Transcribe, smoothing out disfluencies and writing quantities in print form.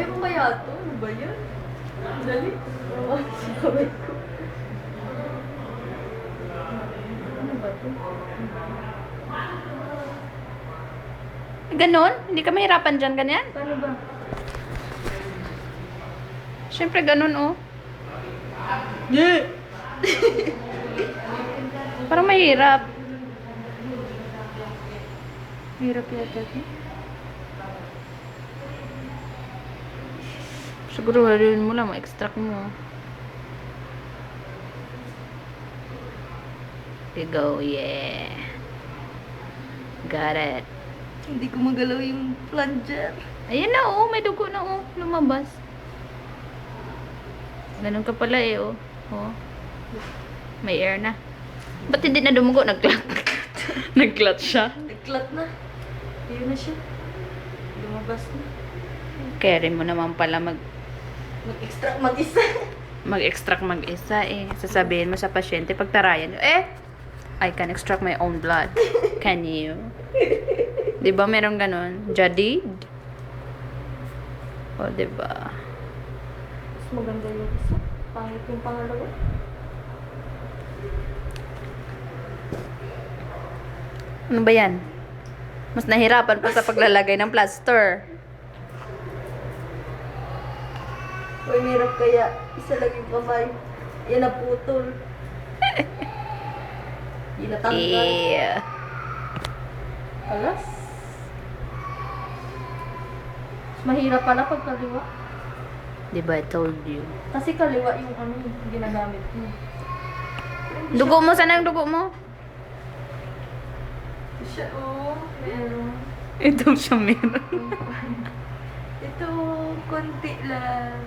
Kaya mo kaya ito? Ano ba yan? Dali. Sabay ko. Ano ba ito? Ganon? Hindi ka mahirapan dyan, ganyan? Paano ba? Siyempre, ganon, oh. Parang mahirap. Mahirap yata. Siguro haluin mo lang, ma-extract mo. There you go, yeah. Got it. Hindi ko magalaw yung plunger. Ayan na, oh. May dugo na, oh. Lumabas. Ganun ka pala, eh, oh. Oh. May air na. Ba't hindi na dumugo? Nag-clot. Nag-clot siya. Nagklat na. Ayun na siya. Lumabas na. Carry mo naman pala Mag-extract mag-isa. mag-extract mag-isa, eh. Sasabihin mo sa pasyente, pagtarayan, I can extract my own blood. Can you? Diba meron ganun? Jadid? O, diba? Mas maganda yung isa. Pangit yung pangalawa. Ano ba yan? Mas nahirapan pa sa paglalagay ng plaster. Uy, mirap kaya. Isa lang yung kamay. Yan naputol. Inatanggal. Yeah. Alas. Mas mahirap pala pag kaliwa. Diba, I told you. Kasi kaliwa yung ano yung ginagamit mo. Dugo mo, sana yung dugo mo? Siya, oh. Meron. Ito siya meron. Ito, konti lang.